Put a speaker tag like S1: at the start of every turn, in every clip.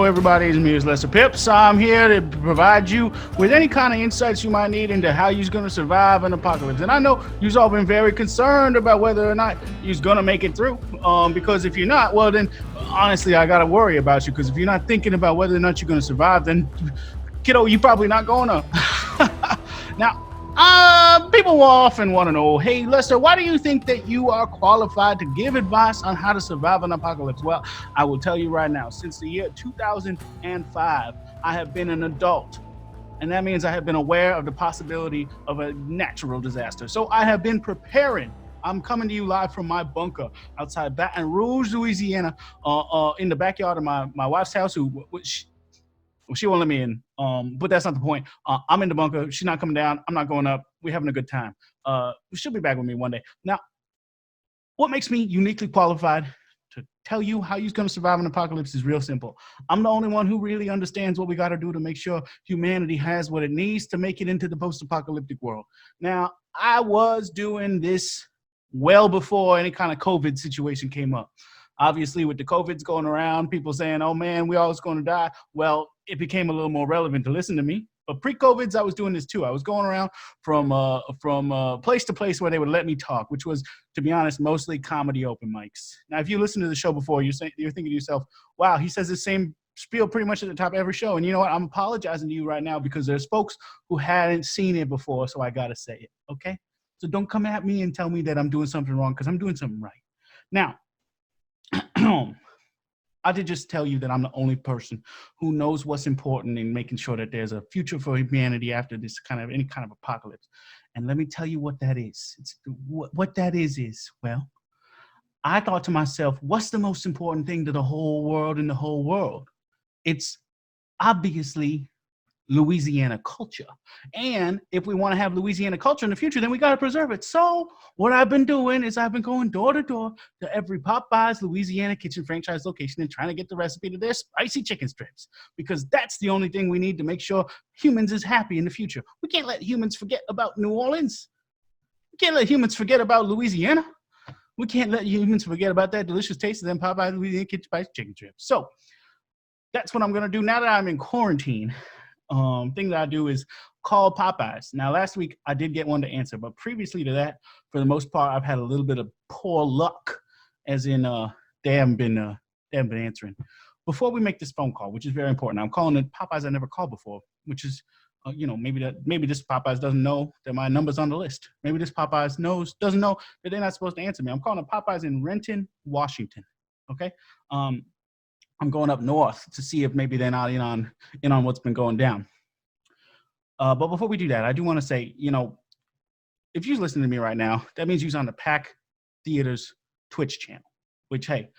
S1: Hello, everybody. It's me, Lester Pipps. I'm here to provide you with any kind of insights you might need into how you're going to survive an apocalypse. And I know you've all been very concerned about whether or not you're going to make it through. Because if you're not, well, then honestly, I got to worry about you. Because if you're not thinking about whether or not you're going to survive, then, kiddo, you're probably not going to. Now, people will often want to know, hey, Lester, why do you think that you are qualified to give advice on how to survive an apocalypse? Well, I will tell you right now, since the year 2005, I have been an adult. And that means I have been aware of the possibility of a natural disaster. So I have been preparing. I'm coming to you live from my bunker outside Baton Rouge, Louisiana, in the backyard of my wife's house, she won't let me in, but that's not the point. I'm in the bunker. She's not coming down. I'm not going up. We're having a good time. She'll be back with me one day. Now, what makes me uniquely qualified to tell you how you're going to survive an apocalypse is real simple. I'm the only one who really understands what we got to do to make sure humanity has what it needs to make it into the post-apocalyptic world. Now, I was doing this well before any kind of COVID situation came up. Obviously, with the COVIDs going around, people saying, oh, man, we all going to die. Well, it became a little more relevant to listen to me. But pre-COVIDs, I was doing this too. I was going around from place to place where they would let me talk, which was, to be honest, mostly comedy open mics. Now, if you listen to the show before, you're thinking to yourself, wow, he says the same spiel pretty much at the top of every show. And you know what? I'm apologizing to you right now because there's folks who hadn't seen it before, so I got to say it, okay? So don't come at me and tell me that I'm doing something wrong because I'm doing something right. Now, I did just tell you that I'm the only person who knows what's important in making sure that there's a future for humanity after this any kind of apocalypse. And let me tell you what that is. What that is, well, I thought to myself, what's the most important thing to the whole world in the whole world? It's obviously Louisiana culture. And if we want to have Louisiana culture in the future, then we got to preserve it. So what I've been doing is I've been going door to door to every Popeyes Louisiana kitchen franchise location and trying to get the recipe to their spicy chicken strips, because that's the only thing we need to make sure humans is happy in the future. We can't let humans forget about New Orleans. We can't let humans forget about Louisiana. We can't let humans forget about that delicious taste of them Popeyes Louisiana kitchen spicy chicken strips. So that's what I'm going to do now that I'm in quarantine. Thing that I do is call Popeyes. Now, last week I did get one to answer, but previously to that, for the most part, I've had a little bit of poor luck, as in they haven't been answering. Before we make this phone call, which is very important, I'm calling it Popeyes I never called before, which is maybe this Popeyes doesn't know that my number's on the list. Maybe this Popeyes doesn't know that they're not supposed to answer me. I'm calling Popeyes in Renton, Washington. Okay. I'm going up north to see if maybe they're not in on what's been going down. But before we do that, I do want to say, if you're listening to me right now, that means you're on the Pack Theater's Twitch channel, which, hey,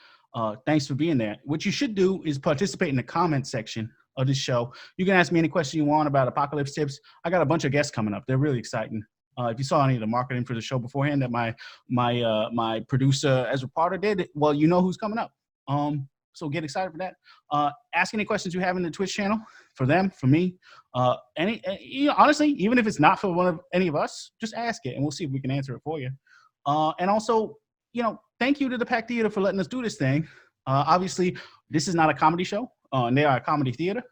S1: thanks for being there. What you should do is participate in the comment section of this show. You can ask me any question you want about apocalypse tips. I got a bunch of guests coming up. They're really exciting. If you saw any of the marketing for the show beforehand that my producer Ezra Potter did, well, you know who's coming up. So get excited for that. Ask any questions you have in the Twitch channel, for them, for me. Honestly, even if it's not for any of us, just ask it and we'll see if we can answer it for you. And also, thank you to the Pack Theater for letting us do this thing. Obviously, this is not a comedy show, and they are a comedy theater,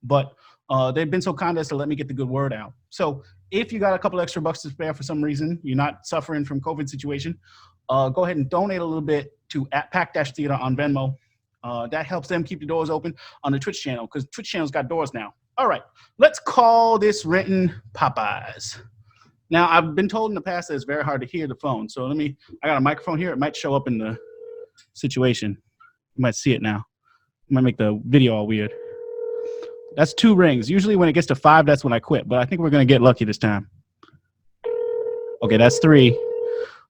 S1: but they've been so kind as to let me get the good word out. So if you got a couple extra bucks to spare for some reason, you're not suffering from COVID situation, go ahead and donate a little bit to @Pack-Theater on Venmo. That helps them keep the doors open on the Twitch channel, because Twitch channel's got doors now. All right, let's call this Renton Popeyes. Now, I've been told in the past that it's very hard to hear the phone. So I got a microphone here. It might show up in the situation. You might see it now. It might make the video all weird. That's 2 rings. Usually when it gets to 5, that's when I quit. But I think we're going to get lucky this time. Okay, that's 3.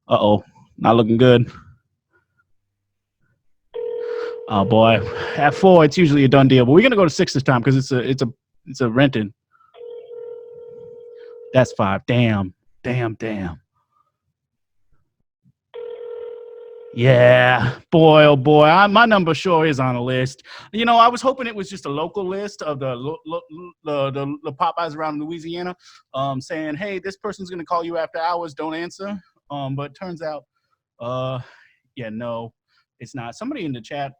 S1: Uh-oh, not looking good. Oh boy, at 4 it's usually a done deal, but we're gonna go to 6 this time because it's a Renton. That's 5. Damn. Yeah, boy, oh boy, my number sure is on a list. I was hoping it was just a local list of the Popeyes around Louisiana, saying, hey, this person's gonna call you after hours, don't answer. But it turns out, yeah, no. It's not. Somebody in the chat,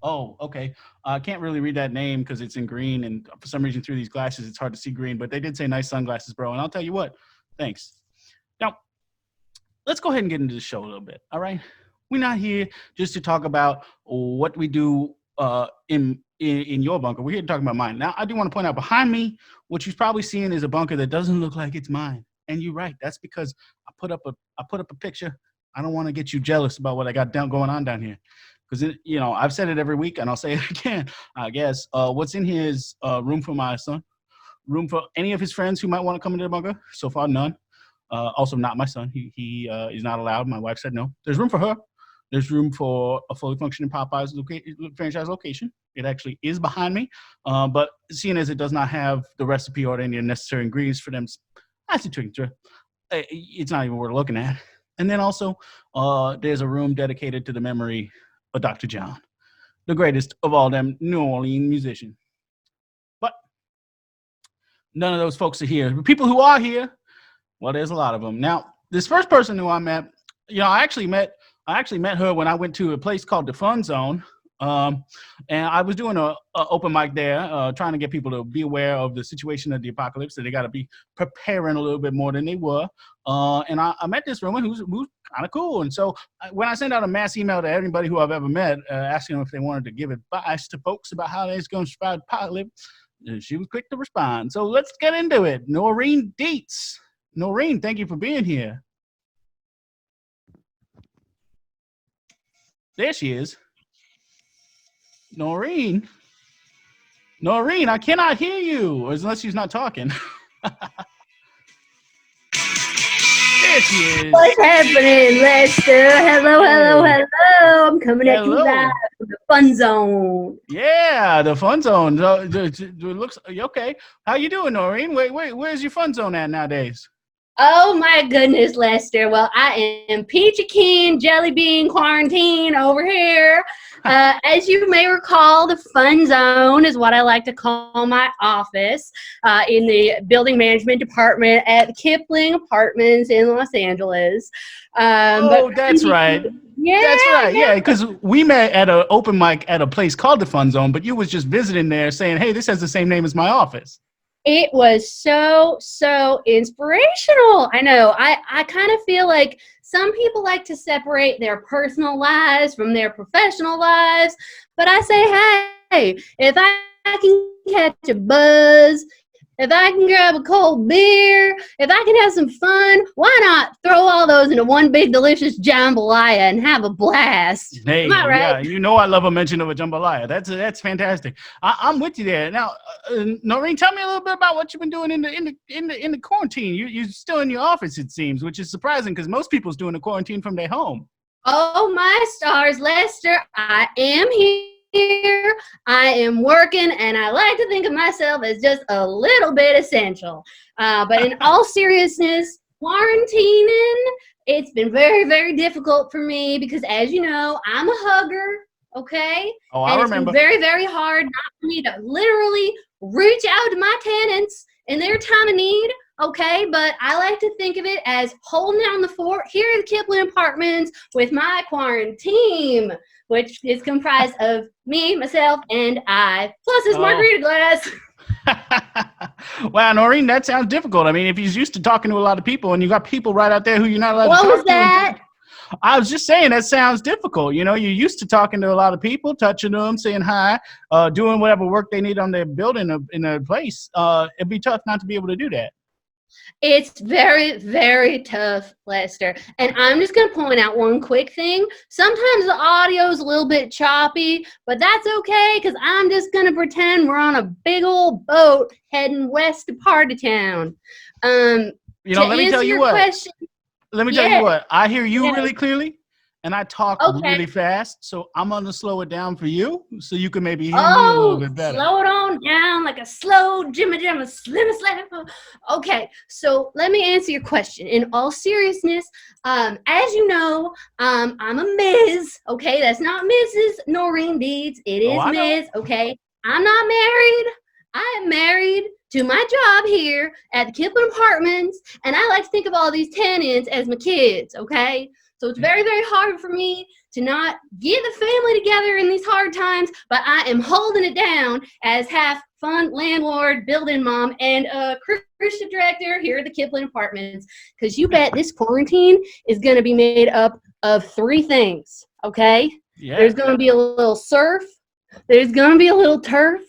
S1: Oh, okay. I can't really read that name because it's in green, and for some reason through these glasses it's hard to see green. But they did say nice sunglasses, bro. And I'll tell you what, thanks. Now let's go ahead and get into the show a little bit. All right, we're not here just to talk about what we do in your bunker. We're here to talk about mine. Now I do want to point out behind me, what you're probably seeing is a bunker that doesn't look like it's mine. And you're right. That's because I put up a picture. I don't want to get you jealous about what I got down going on down here. Because I've said it every week, and I'll say it again. I guess what's in here is room for my son, room for any of his friends who might want to come into the bunker. So far, none. Also, not my son. He is not allowed. My wife said no. There's room for her. There's room for a fully functioning Popeyes franchise location. It actually is behind me, but seeing as it does not have the recipe or any necessary ingredients for them, it's not even worth looking at. And then also, there's a room dedicated to the memory of Dr. John, the greatest of all them New Orleans musicians. But none of those folks are here. The people who are here, well, there's a lot of them. Now, this first person who I met, I actually met her when I went to a place called the Fun Zone. And I was doing a open mic there, trying to get people to be aware of the situation of the apocalypse, that they got to be preparing a little bit more than they were. And I met this woman who's kind of cool. And so when I sent out a mass email to everybody who I've ever met, asking them if they wanted to give advice to folks about how they're going to survive the apocalypse, she was quick to respond. So let's get into it. Noreen Deets. Noreen, thank you for being here. There she is. Noreen, I cannot hear you, unless she's not talking. There she is.
S2: What's happening, Lester? Hello. I'm coming at you live from the Fun Zone.
S1: Yeah, the Fun Zone. It looks okay. How you doing, Noreen? Wait, where's your Fun Zone at nowadays?
S2: Oh my goodness, Lester. Well, I am Peachy Keen Jelly Bean Quarantine over here. As you may recall, the Fun Zone is what I like to call my office in the building management department at Kipling Apartments in Los Angeles.
S1: That's right.
S2: Yeah,
S1: that's right. Yeah, because we met at an open mic at a place called the Fun Zone, but you was just visiting there saying, hey, this has the same name as my office.
S2: It was so inspirational. I know. I kind of feel like some people like to separate their personal lives from their professional lives. But I say, hey, if I can catch a buzz, if I can grab a cold beer, if I can have some fun, why not throw all those into one big delicious jambalaya and have a blast?
S1: Hey,
S2: Am I right?
S1: Yeah, I love a mention of a jambalaya. That's fantastic. I'm with you there. Now, Noreen, tell me a little bit about what you've been doing in the quarantine. You're still in your office, it seems, which is surprising because most people's doing the quarantine from their home.
S2: Oh my stars, Lester! I am here. I am working, and I like to think of myself as just a little bit essential. But in all seriousness, quarantining, it's been very, very difficult for me because, as you know, I'm a hugger, okay?
S1: Oh, I remember.
S2: It's been very, very hard not for me to literally reach out to my tenants in their time of need, okay? But I like to think of it as holding down the fort here at the Kipling Apartments with my quarantine, which is comprised of me, myself, and I, plus this margarita glass.
S1: Wow, Noreen, that sounds difficult. I mean, if he's used to talking to a lot of people and you got people right out there who you're not allowed to talk to.
S2: What was that?
S1: I was just saying that sounds difficult. You're used to talking to a lot of people, touching them, saying hi, doing whatever work they need on their building in their place. It'd be tough not to be able to do that.
S2: It's very, very tough, Lester. And I'm just going to point out one quick thing. Sometimes the audio is a little bit choppy, but that's okay because I'm just going to pretend we're on a big old boat heading west of part of town.
S1: Let me tell you what. I hear you really clearly, and I talk really fast, so I'm going to slow it down for you so you can maybe hear me a little bit better.
S2: Slow it on down like a slow jimmy slim. Okay, so let me answer your question. In all seriousness, as you know, I'm a Ms., okay? That's not Mrs. Noreen Deets. It is Ms., okay? I'm not married. I am married to my job here at the Kipling Apartments, and I like to think of all these tenants as my kids, okay? So it's very, very hard for me to not get the family together in these hard times, but I am holding it down as half fun landlord, building mom, and creative director here at the Kipling Apartments. Because you bet this quarantine is going to be made up of 3 things, okay?
S1: Yeah.
S2: There's going to be a little surf, there's going to be a little turf,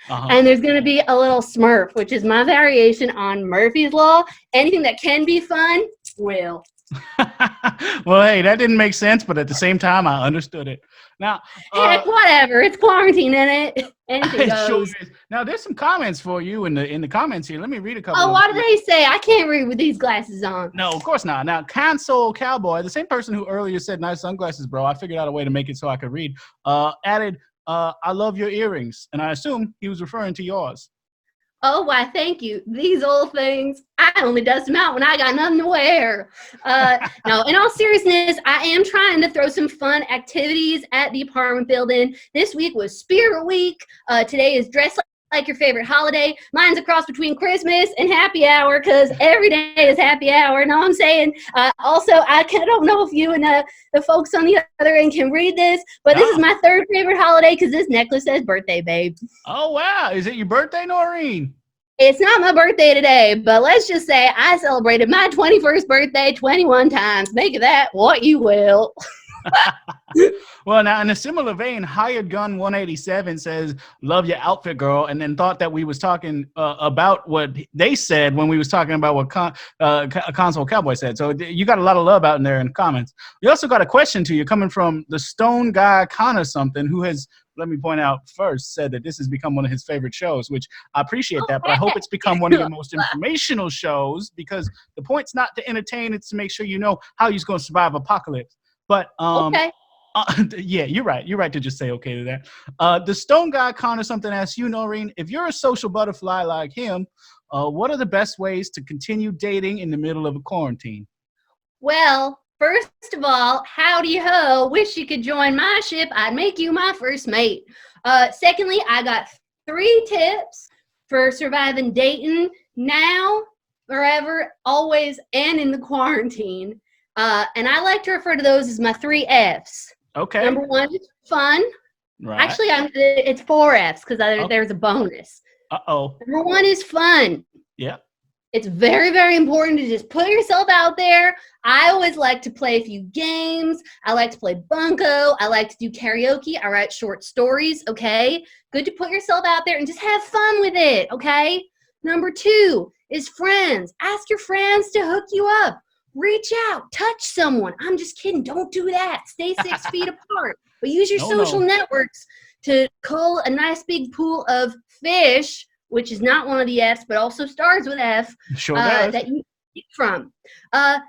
S2: and there's going to be a little smurf, which is my variation on Murphy's Law. Anything that can be fun will.
S1: Well, hey, that didn't make sense, but at the same time, I understood it. Now,
S2: heck, whatever. It's quarantine in it. Anything goes.
S1: Sure is. Now, there's some comments for you in the comments here. Let me read a couple.
S2: Oh, what do they say? I can't read with these glasses on.
S1: No, of course not. Now, Console Cowboy, the same person who earlier said nice sunglasses, bro, I figured out a way to make it so I could read, added, I love your earrings. And I assume he was referring to yours.
S2: Oh, why, thank you. These old things, I only dust them out when I got nothing to wear. No, in all seriousness, I am trying to throw some fun activities at the apartment building. This week was Spirit Week. Today is Dress Like Your Favorite Holiday. Mine's a cross between Christmas and happy hour because every day is happy hour. Know what I'm saying? Also, I don't know if you and the folks on the other end can read this, but this is my 3rd favorite holiday because this necklace says birthday, babe.
S1: Oh, wow. Is it your birthday, Noreen?
S2: It's not my birthday today, but let's just say I celebrated my 21st birthday 21 times. Make of that what you will.
S1: Well, now in a similar vein, Hired Gun 187 says, "Love your outfit, girl," and then thought that we was talking about what they said when we was talking about what Console Cowboy said. So you got a lot of love out in there in the comments. We also got a question to you coming from the Stone Guy Connor something, who has, let me point out first, said that this has become one of his favorite shows, which I appreciate that, but I hope it's become one of your most informational shows, because the point's not to entertain, it's to make sure you know how you're going to survive apocalypse. But
S2: okay.
S1: Yeah, you're right. You're right to just say okay to that. The Stone Guy Connor something asks you, Noreen, if you're a social butterfly like him, what are the best ways to continue dating in the middle of a quarantine?
S2: Well, first of all, howdy ho. Wish you could join my ship. I'd make you my first mate. Secondly, I got 3 tips for surviving dating now, forever, always, and in the quarantine. And I like to refer to those as my 3 Fs.
S1: Okay.
S2: Number 1 is fun.
S1: Right.
S2: Actually, it's 4 Fs because there's a bonus.
S1: Uh-oh.
S2: Number 1 is fun.
S1: Yeah.
S2: It's very, very important to just put yourself out there. I always like to play a few games. I like to play bunco. I like to do karaoke. I write short stories, okay? Good to put yourself out there and just have fun with it, okay? Number 2 is friends. Ask your friends to hook you up. Reach out, touch someone. I'm just kidding. Don't do that. Stay 6 feet apart. But use your social networks to cull a nice big pool of fish, which is not one of the Fs, but also starts with F.
S1: Sure does.
S2: That you eat from.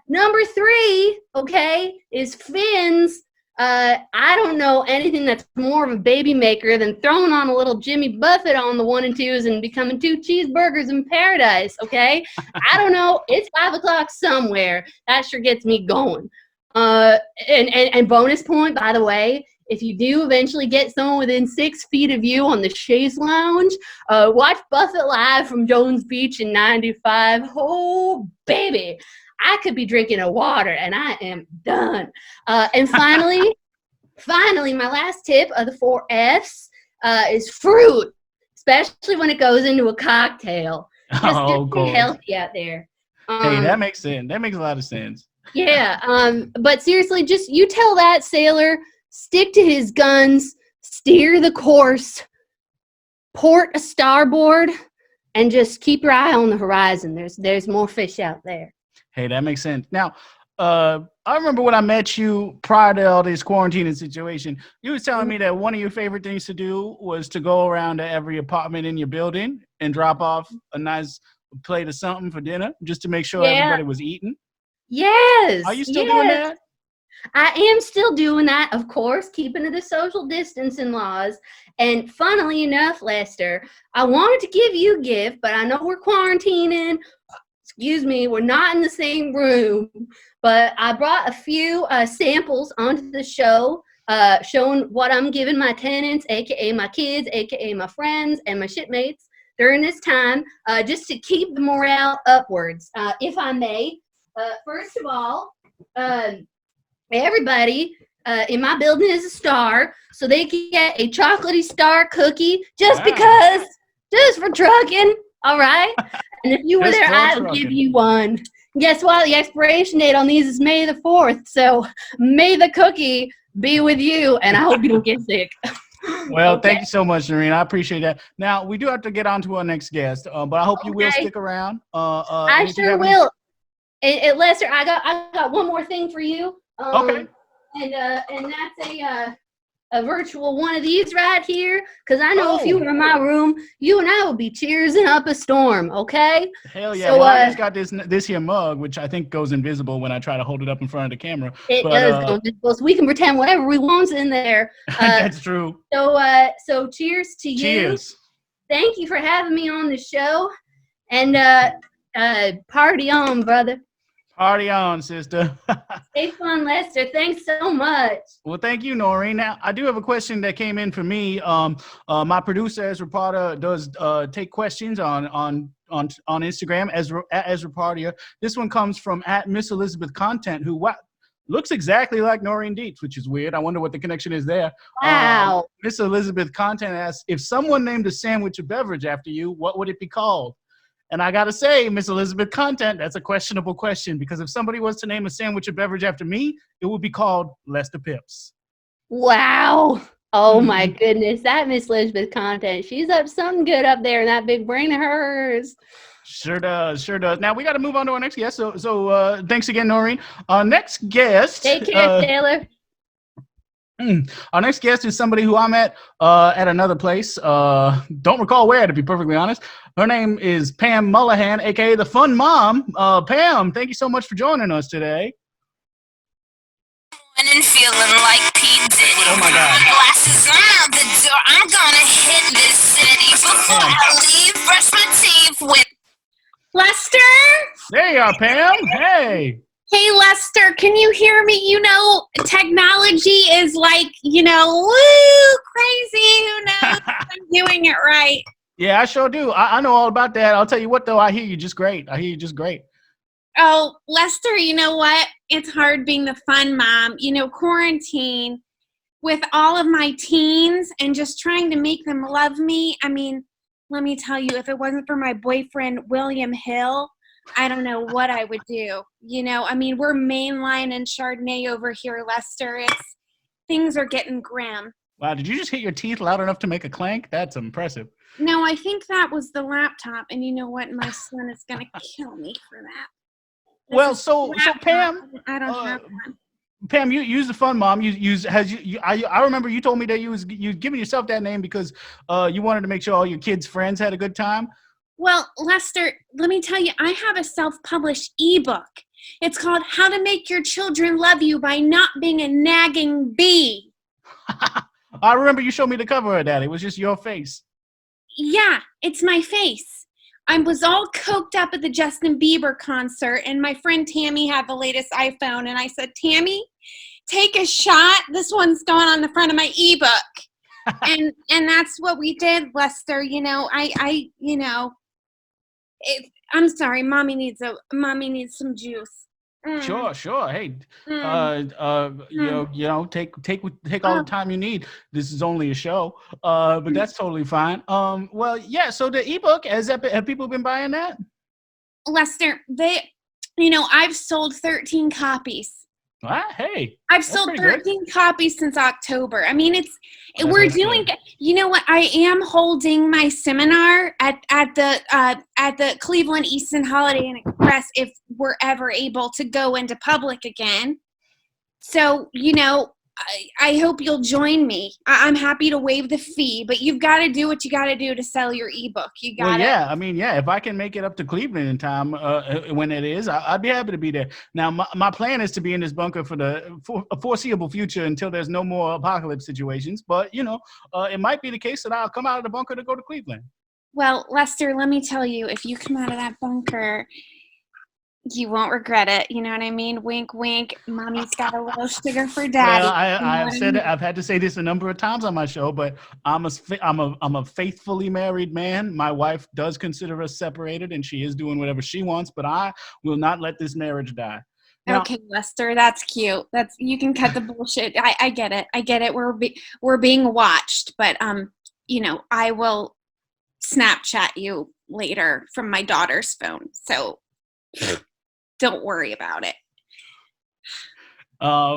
S2: Number 3, okay, is fins. I don't know anything that's more of a baby maker than throwing on a little Jimmy Buffett on the 1 and 2s and becoming 2 cheeseburgers in paradise, okay? I don't know. It's 5 o'clock somewhere. That sure gets me going. And bonus point, by the way, if you do eventually get someone within 6 feet of you on the chaise lounge, watch Buffett live from Jones Beach in 95. Oh, baby. I could be drinking a water, and I am done. And finally, my last tip of the 4 Fs is fruit, especially when it goes into a cocktail. Just be healthy out there.
S1: Hey, that makes sense. That makes a lot of sense.
S2: Yeah, but seriously, just you tell that sailor, stick to his guns, steer the course, port a starboard, and just keep your eye on the horizon. There's more fish out there.
S1: Hey, that makes sense. Now, I remember when I met you prior to all this quarantining situation, you was telling me that one of your favorite things to do was to go around to every apartment in your building and drop off a nice plate of something for dinner just to make sure everybody was eating.
S2: Yes.
S1: Are you still doing that?
S2: I am still doing that, of course, keeping to the social distancing laws. And funnily enough, Lester, I wanted to give you a gift, but I know we're quarantining. Excuse me, we're not in the same room, but I brought a few samples onto the show, showing what I'm giving my tenants, aka my kids, aka my friends, and my shipmates during this time, just to keep the morale upwards, if I may. First of all, everybody, in my building is a star, so they can get a chocolatey star cookie just for trucking. All right. And if you were there, I'll give you one. Guess what? The expiration date on these is May the 4th. So may the cookie be with you, and I hope you don't get sick.
S1: Well, thank you so much, Noreen. I appreciate that. Now, we do have to get on to our next guest, but I hope you will stick around.
S2: I sure will. And Lester, I got one more thing for you.
S1: Okay.
S2: And that's a virtual one of these right here, because I know if you were in my room, you and I would be cheersing up a storm. Okay.
S1: Hell yeah! So, I just got this here mug, which I think goes invisible when I try to hold it up in front of the camera.
S2: It does go invisible, so we can pretend whatever we want in there.
S1: That's true.
S2: So cheers to you.
S1: Cheers.
S2: Thank you for having me on the show, and party on, brother.
S1: Party on, sister.
S2: Stay fun, Lester. Thanks so much.
S1: Well, thank you, Noreen. Now, I do have a question that came in for me. My producer, Ezra Potter, does take questions on Instagram, Ezra Potter. This one comes from @Miss Elizabeth Content, who looks exactly like Noreen Deets, which is weird. I wonder what the connection is there.
S2: Wow.
S1: Miss Elizabeth Content asks, if someone named a sandwich or beverage after you, what would it be called? And I got to say, Miss Elizabeth Content, that's a questionable question, because if somebody was to name a sandwich or beverage after me, it would be called Lester Pipps.
S2: Wow. Oh, my goodness. That Miss Elizabeth Content, she's up something good up there in that big brain of hers.
S1: Sure does. Now, we got to move on to our next guest. So thanks again, Noreen. Our next guest.
S2: Take care, Taylor.
S1: Our next guest is somebody who I met at another place. Don't recall where, to be perfectly honest. Her name is Pam Mullihan, a.k.a. the Fun Mom. Pam, thank you so much for joining us today.
S3: And feeling like P. Diddy.
S1: Oh, my God.
S3: Glasses, I'm out the door. I'm gonna hit this city. Before I leave, brush my teeth with
S4: Lester?
S1: There you are, Pam. Hey.
S4: Hey, Lester, can you hear me? You know, technology is like, woo, crazy. Who knows if I'm doing it right?
S1: Yeah, I sure do. I know all about that. I'll tell you what, though, I hear you just great.
S4: Oh, Lester, you know what? It's hard being the fun mom. Quarantine with all of my teens and just trying to make them love me. I mean, let me tell you, if it wasn't for my boyfriend, William Hill, I don't know what I would do. We're mainline and Chardonnay over here, Lester. Things are getting grim.
S1: Wow, did you just hit your teeth loud enough to make a clank? That's impressive.
S4: No, I think that was the laptop, and you know what? My son is going to kill me for that.
S1: Well, so Pam,
S4: I don't have one.
S1: Pam, you use the Fun Mom. I remember you told me that you was giving yourself that name because you wanted to make sure all your kids' friends had a good time.
S4: Well, Lester, let me tell you, I have a self-published ebook. It's called How to Make Your Children Love You by Not Being a Nagging Bee.
S1: I remember you showed me the cover of that. It was just your face.
S4: Yeah, it's my face. I was all coked up at the Justin Bieber concert, and my friend Tammy had the latest iPhone, and I said, Tammy, take a shot. This one's going on the front of my ebook. and that's what we did, Lester. I'm sorry, mommy needs some juice.
S1: Sure. Hey, take all the time you need. This is only a show, but that's totally fine. Well, yeah. So the ebook, have people been buying that?
S4: Lester, I've sold 13 copies.
S1: Hey,
S4: I've sold 13 copies since October. We're doing. You know what? I am holding my seminar at the Cleveland Easton Holiday Inn Express if we're ever able to go into public again. So I hope you'll join me. I'm happy to waive the fee, but you've got to do what you got to do to sell your ebook. You got to.
S1: Well, yeah. If I can make it up to Cleveland in time when it is, I'd be happy to be there. Now, my plan is to be in this bunker for a foreseeable future until there's no more apocalypse situations. But it might be the case that I'll come out of the bunker to go to Cleveland.
S4: Well, Lester, let me tell you, if you come out of that bunker, you won't regret it. You know what I mean? Wink, wink. Mommy's got a little sugar for daddy.
S1: Well, I've had to say this a number of times on my show, but I'm a faithfully married man. My wife does consider us separated, and she is doing whatever she wants, but I will not let this marriage die. Now,
S4: Okay, Lester, that's cute. You can cut the bullshit. I get it. I get it. We're being watched, but I will Snapchat you later from my daughter's phone. So don't worry about it.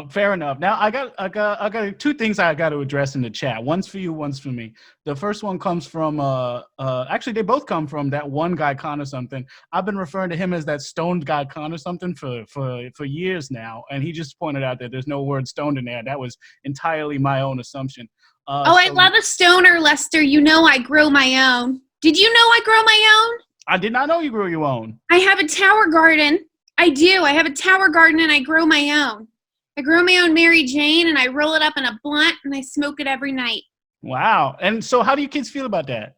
S1: fair enough. Now I got two things I got to address in the chat. One's for you, one's for me. The first one comes from actually they both come from that one guy Con or something. I've been referring to him as that stoned guy Con or something for years now, and he just pointed out that there's no word stoned in there. That was entirely my own assumption.
S4: I love a stoner, Lester. You know I grow my own. Did you know I grow my own?
S1: I did not know you grew your own.
S4: I have a tower garden. I do. I have a tower garden and I grow my own. I grow my own Mary Jane and I roll it up in a blunt and I smoke it every night.
S1: Wow. And so how do your kids feel about that?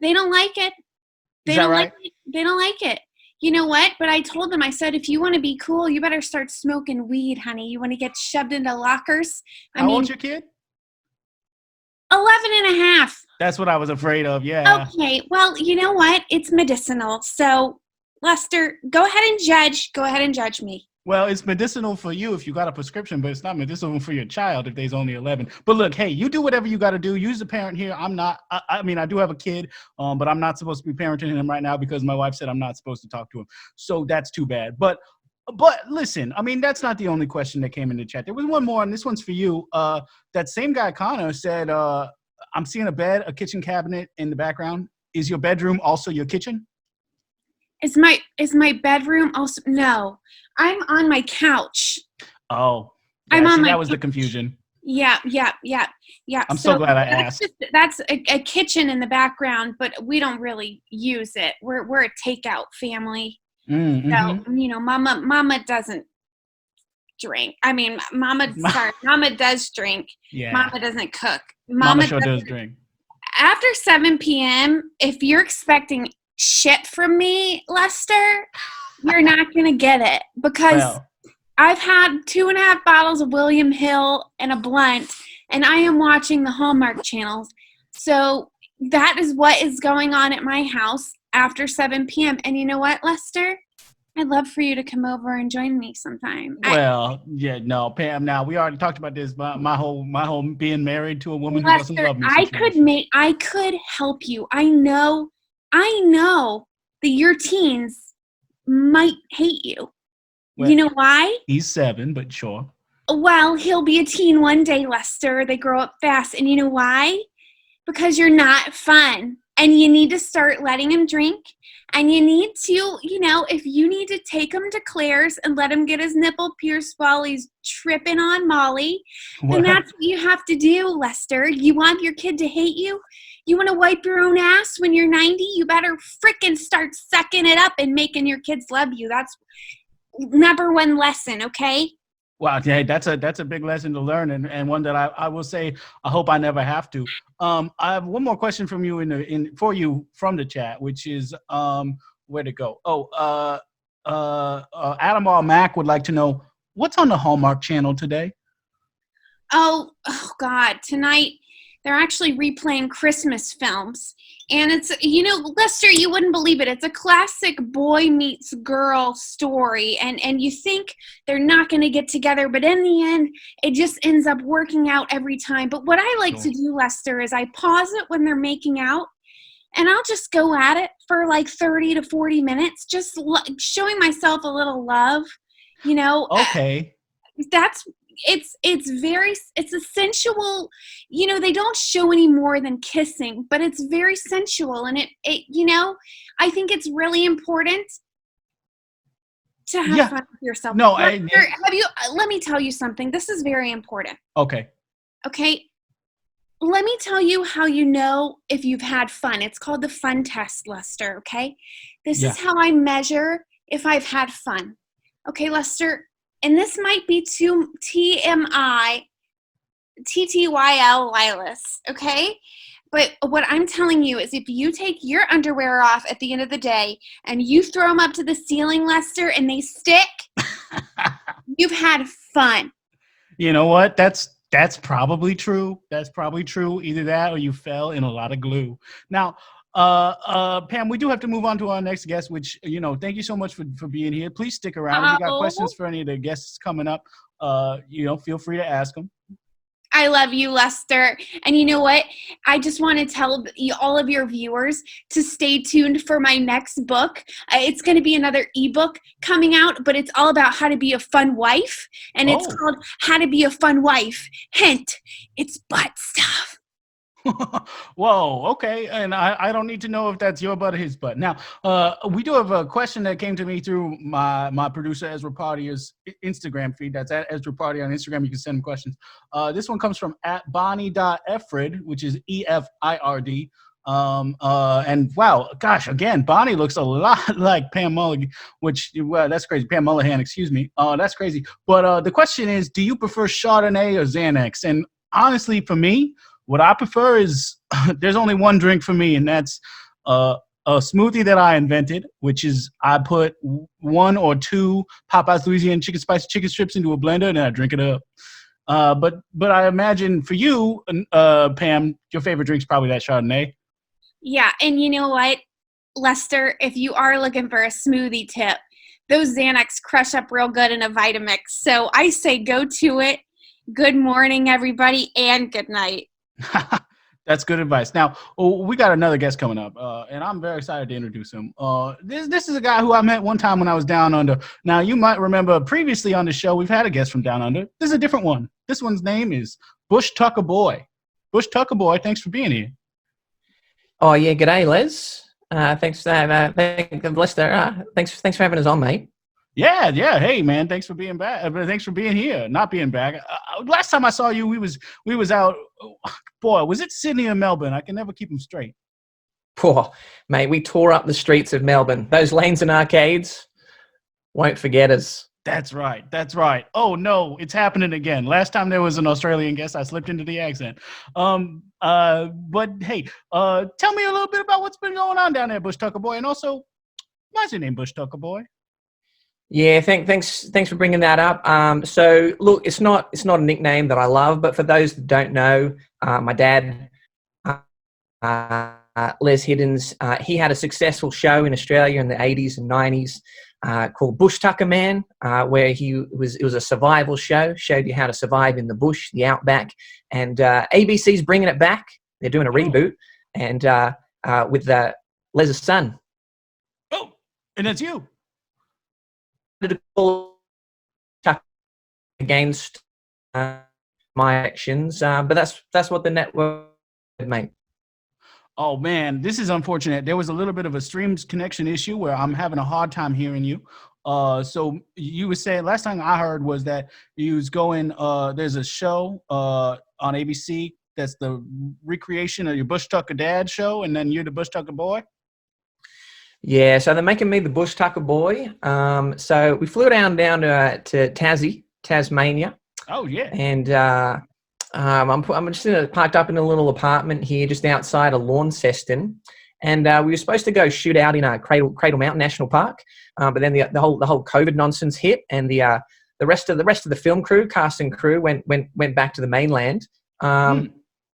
S4: They don't like it. They don't like it. They don't like it. You know what? But I told them, I said, if you want to be cool, you better start smoking weed, honey. You want to get shoved into lockers?
S1: How old's your kid?
S4: 11 and a half.
S1: That's what I was afraid of. Yeah.
S4: Okay. Well, you know what? It's medicinal. So, Lester, go ahead and judge. Go ahead and judge me.
S1: Well, it's medicinal for you if you got a prescription, but it's not medicinal for your child if they's only 11. But look, hey, you do whatever you got to do. Use the parent here. I'm not. I mean, I do have a kid, but I'm not supposed to be parenting him right now because my wife said I'm not supposed to talk to him. So that's too bad. But listen, I mean, that's not the only question that came in the chat. There was one more, and this one's for you. That same guy, Connor, said, I'm seeing a bed, a kitchen cabinet in the background. Is your bedroom also your kitchen?
S4: Is my bedroom also? No, I'm on my couch.
S1: Oh, yeah,
S4: I'm on my.
S1: That was the confusion.
S4: Yeah.
S1: I'm so glad I asked.
S4: That's a kitchen in the background, but we don't really use it. We're a takeout family.
S1: Mm-hmm.
S4: So, Mama doesn't drink. I mean, Mama does drink.
S1: Yeah.
S4: Mama doesn't cook.
S1: Mama sure does drink.
S4: After 7 p.m., if you're expecting shit from me, Lester, you're not going to get it because I've had 2.5 bottles of William Hill and a blunt, and I am watching the Hallmark channels. So that is what is going on at my house after 7 p.m. And you know what, Lester? I'd love for you to come over and join me sometime.
S1: Pam, now we already talked about this, but my whole being married to a woman who doesn't love me.
S4: I could help you. I know that your teens might hate you. Well, you know why?
S1: He's 7, but sure.
S4: Well, he'll be a teen one day, Lester. They grow up fast. And you know why? Because you're not fun. And you need to start letting him drink. And you need to, if you need to take him to Claire's and let him get his nipple pierced while he's tripping on Molly, then that's what you have to do, Lester. You want your kid to hate you? You want to wipe your own ass when you're 90? You better frickin' start sucking it up and making your kids love you. That's number one lesson, okay?
S1: Wow, yeah, that's a big lesson to learn, and one that I will say I hope I never have to. I have one more question from you for you from the chat, which is where'd it go? Adam R. Mack would like to know what's on the Hallmark Channel today. Oh
S4: God, tonight they're actually replaying Christmas films. And it's, Lester, you wouldn't believe it. It's a classic boy meets girl story. And you think they're not going to get together. But in the end, it just ends up working out every time. But what I like to do, Lester, is I pause it when they're making out. And I'll just go at it for like 30 to 40 minutes, just showing myself a little love,
S1: Okay.
S4: It's a sensual, they don't show any more than kissing, but it's very sensual. And it I think it's really important to have fun with yourself.
S1: No,
S4: let me tell you something. This is very important.
S1: Okay.
S4: Let me tell you how you know if you've had fun. It's called the fun test, Lester. Okay. This is how I measure if I've had fun. Okay, Lester. And this might be too TMI, TTYL, Lilas, okay? But what I'm telling you is if you take your underwear off at the end of the day and you throw them up to the ceiling, Lester, and they stick, you've had fun.
S1: You know what? That's probably true. That's probably true. Either that or you fell in a lot of glue. Now, Pam, we do have to move on to our next guest, which, thank you so much for being here. Please stick around. If you got questions for any of the guests coming up, feel free to ask them.
S4: I love you, Lester. And you know what? I just want to tell all of your viewers to stay tuned for my next book. It's going to be another ebook coming out, but it's all about how to be a fun wife. And it's called How to Be a Fun Wife. Hint, it's butt stuff.
S1: Whoa, okay. And I don't need to know if that's your butt or his butt. Now, we do have a question that came to me through my producer Ezra Partier's Instagram feed. That's at Ezra Partier on Instagram. You can send him questions. This one comes from at Bonnie.Efrid, which is EFIRD. And wow, gosh, again, Bonnie looks a lot like Pam Mullihan, that's crazy. Pam Mullihan, excuse me. That's crazy. But the question is, do you prefer Chardonnay or Xanax? And honestly, for me, what I prefer is there's only one drink for me, and that's a smoothie that I invented, which is I put 1 or 2 Popeye's Louisiana spicy chicken strips into a blender, and then I drink it up. But I imagine for you, Pam, your favorite drink's probably that Chardonnay.
S4: Yeah, and you know what, Lester, if you are looking for a smoothie tip, those Xanax crush up real good in a Vitamix. So I say go to it. Good morning, everybody, and good night.
S1: That's good advice. Now, we got another guest coming up, and I'm very excited to introduce him. This is a guy who I met one time when I was down under. Now, you might remember previously on the show, we've had a guest from down under. This is a different one. This one's name is Bush Tucker Boy. Bush Tucker Boy, thanks for being here.
S5: Oh, yeah. G'day, Les. Thanks for that. Lester. Thanks for having us on, mate.
S1: Yeah. Hey, man, thanks for being back. Thanks for being here. Not being back. Last time I saw you, we was out. Boy, was it Sydney or Melbourne? I can never keep them straight.
S5: Poor mate, we tore up the streets of Melbourne. Those lanes and arcades won't forget us.
S1: That's right. Oh no, it's happening again. Last time there was an Australian guest, I slipped into the accent. But hey, tell me a little bit about what's been going on down there, Bush Tucker Boy, and also, why's your name Bush Tucker Boy?
S5: Yeah, thanks for bringing that up. So look, it's not a nickname that I love, but for those that don't know, my dad, Les Hiddens, he had a successful show in Australia in the 80s and 90s called Bush Tucker Man, where it was a survival show, showed you how to survive in the bush, the outback, and ABC's bringing it back. They're doing a reboot, and with Les's son.
S1: Oh, and that's you.
S5: To call against my actions, but that's what the network made.
S1: Oh man, this is unfortunate. There was a little bit of a streams connection issue where I'm having a hard time hearing you. So you were saying, last time I heard was that you was going. There's a show on ABC that's the recreation of your Bush Tucker Dad show, and then you're the Bush Tucker Boy.
S5: Yeah, so they're making me the Bush Tucker Boy. So we flew down to Tasmania.
S1: Oh yeah.
S5: And I'm just parked up in a little apartment here, just outside of Launceston. And we were supposed to go shoot out in Cradle Mountain National Park, but then the whole COVID nonsense hit, and the rest of the film crew, cast and crew, went back to the mainland. But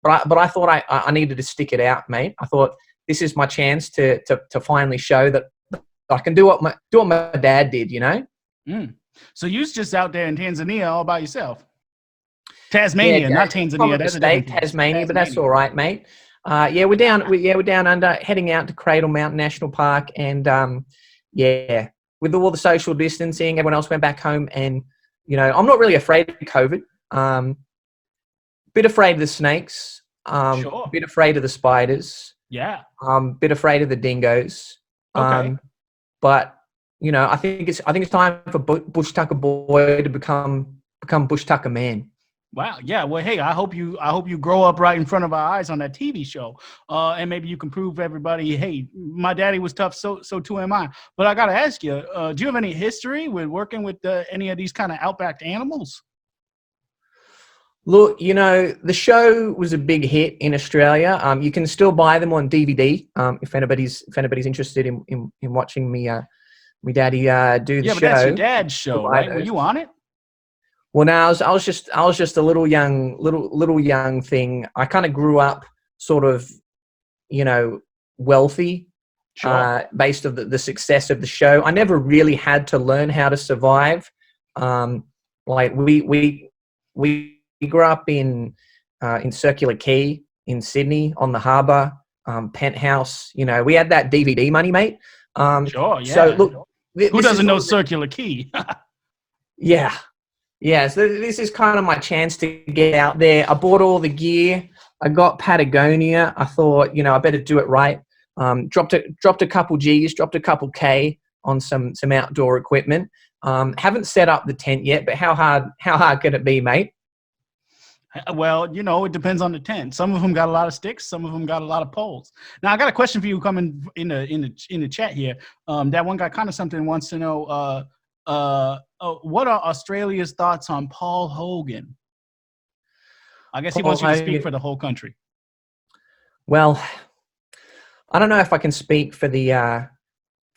S5: I thought I needed to stick it out, mate. I thought, this is my chance to finally show that I can do what my dad did, you know?
S1: So you're just out there in Tanzania all by yourself. Tasmania, not Tanzania. That's
S5: state, Tasmania, but that's all right, mate. We're down under, heading out to Cradle Mountain National Park, and with all the social distancing, everyone else went back home, and I'm not really afraid of COVID. Bit afraid of the snakes.
S1: Sure.
S5: Bit afraid of the spiders.
S1: Yeah.
S5: Bit afraid of the dingoes.
S1: Okay.
S5: But I think it's time for Bush Tucker Boy to become Bush Tucker Man.
S1: Wow. Yeah. Well, hey, I hope you grow up right in front of our eyes on that TV show, and maybe you can prove everybody, hey, my daddy was tough, so too am I. But I gotta ask you, do you have any history with working with any of these kind of outback animals?
S5: Look, the show was a big hit in Australia. You can still buy them on DVD if anybody's interested in watching me daddy do the show.
S1: Yeah, but that's your dad's show, right? Were you on it?
S5: Well, no, I was just a little young thing. I kind of grew up sort of, wealthy based on the success of the show. I never really had to learn how to survive. Like we grew up in Circular Quay in Sydney on the harbour, penthouse. You know, we had that DVD money, mate.
S1: Sure, yeah.
S5: So look,
S1: who doesn't know Circular Quay?
S5: Yeah. So this is kind of my chance to get out there. I bought all the gear. I got Patagonia. I thought, you know, I better do it right. Dropped a couple G's, dropped a couple K on some outdoor equipment. Haven't set up the tent yet, but how hard could it be, mate?
S1: Well, you know, it depends on the tent. Some of them got a lot of sticks. Some of them got a lot of poles. Now, I got a question for you coming in the chat here. That one guy kind of something wants to know. What are Australia's thoughts on Paul Hogan? I guess he wants you to speak for the whole country.
S5: Well, I don't know if I can speak for the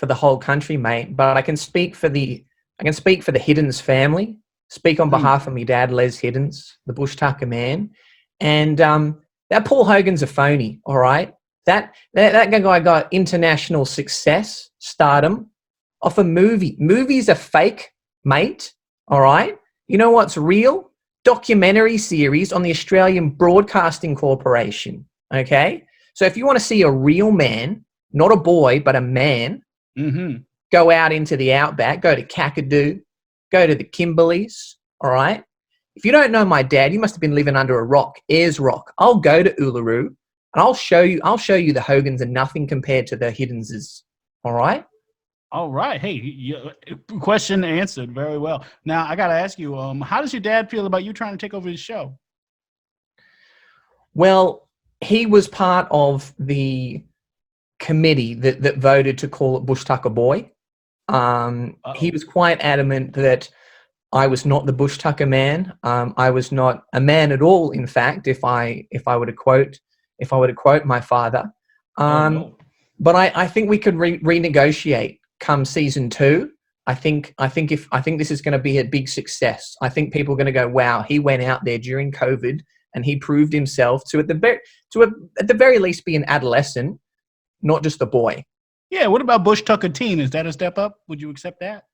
S5: whole country, mate, but I can speak for the Hiddens family. Speak on behalf of my dad, Les Hiddens, the Bush Tucker man, and that Paul Hogan's a phony. All right, that guy got international success, stardom, off a movie. Movies are fake, mate. All right, you know what's real? Documentary series on the Australian Broadcasting Corporation. Okay, so if you want to see a real man, not a boy, but a man, go out into the outback, go to Kakadu, go to the Kimberleys, all right? If you don't know my dad, you must have been living under a rock, Ayers Rock. I'll go to Uluru, and I'll show you the Hogans are nothing compared to the Hiddenses, all right?
S1: All right. Hey, question answered very well. Now, I got to ask you, how does your dad feel about you trying to take over his show?
S5: Well, he was part of the committee that voted to call it Bush Tucker Boy. He was quite adamant that I was not the Bush Tucker man. I was not a man at all. In fact, if I were to quote my father,
S1: No.
S5: But I think we could renegotiate come season 2. I think this is going to be a big success. I think people are going to go, wow, he went out there during COVID and he proved himself to at the very least be an adolescent, not just a boy.
S1: Yeah, what about Bush Tucker teen? Is that a step up? Would you accept that?